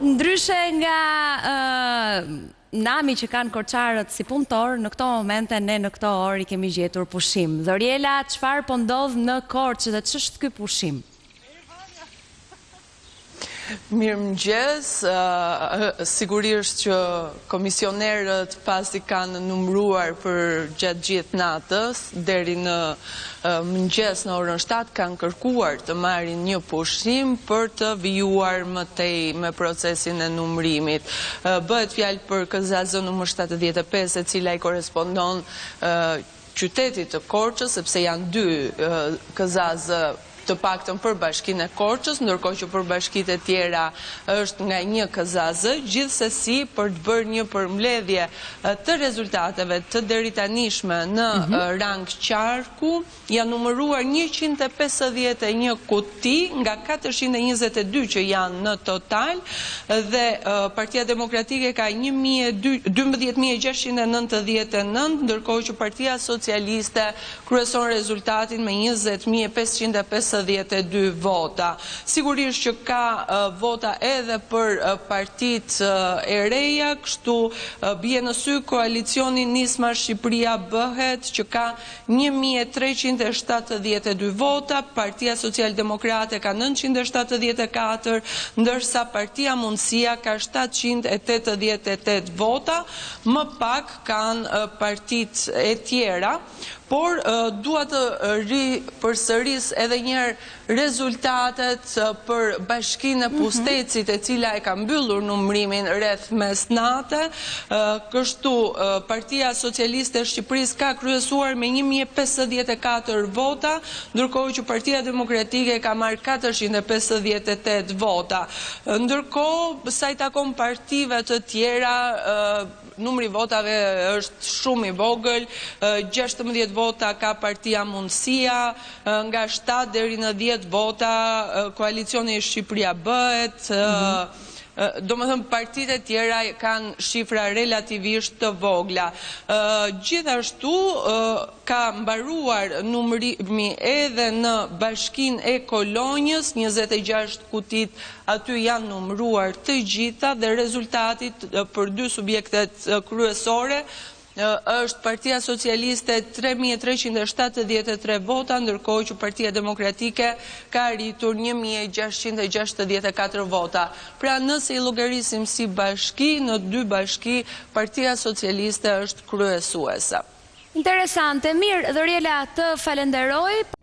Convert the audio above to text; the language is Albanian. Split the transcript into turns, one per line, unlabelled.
Ndryshe nga nami që kanë korçarët si punëtor, në këto momente ne në këto orë I kemi gjetur pushim. Dhoriela, çfarë po ndodh në Korçë dhe ç'është ky pushim?
Mirëmëngjes, sigurisht që komisionerët pasi kanë numëruar për gjatë gjithë natës, deri në mëngjes në orën 7 kanë kërkuar të marrin një pushim për të vijuar më tej me procesin e numërimit. Bëhet fjalë për KZZ numër 75, e cila I korespondon qytetit të Korçës, sepse janë dy KZZ të paktën për bashkinë e Korçës, ndërkohë që për bashkitë e tjera është nga një KZZ, gjithsesi për të bërë një përmbledhje të rezultateve të deritanishme në rang qarku, janë numëruar 151 kuti nga 422 që janë në total, dhe Partia Demokratike ka 12.699, ndërkohë që Partia Socialiste kryeson rezultatin me 20.552 vota. Sigurisht që ka vota edhe për partitë e reja, kështu bie në sy koalicioni Nisma Shqipëria bëhet që ka 1.372 vota, Partia Socialdemokrate ka 974, ndërsa Partia Mundësia ka 788 vota, më pak kanë partitë e tjera. Por dua të ripërsëris edhe njëherë rezultatet për bashkinë e Pustecit, e cila e ka mbyllur numërimin rreth mesnate. Kështu Partia Socialiste e Shqipërisë ka kryesuar me 1054 vota, ndërkohë që Partia Demokratike ka marrë 458 vota. Ndërkohë, sa I takon partive të tjera, numri votave është shumë I vogël, 16 vota ka Partia Mundësia, nga 7 deri në 10 vota koalicioni Shqipëria bëhet, do më thëmë partitë e tjera kanë shifra relativisht të vogla. Gjithashtu ka mbaruar numërimi edhe në bashkinë e Kolonjës, 26 kutit aty janë numëruar të gjitha dhe rezultatit për dy subjektet kryesore është Partia Socialiste 3.373 vota, ndërkohë që Partia Demokratike ka arritur 1.664 vota. Pra nëse I llogarisim si bashki, në dy bashki, Partia Socialiste është kryesuese.
Interesante. Mirë, Dhoriela, të falenderoj.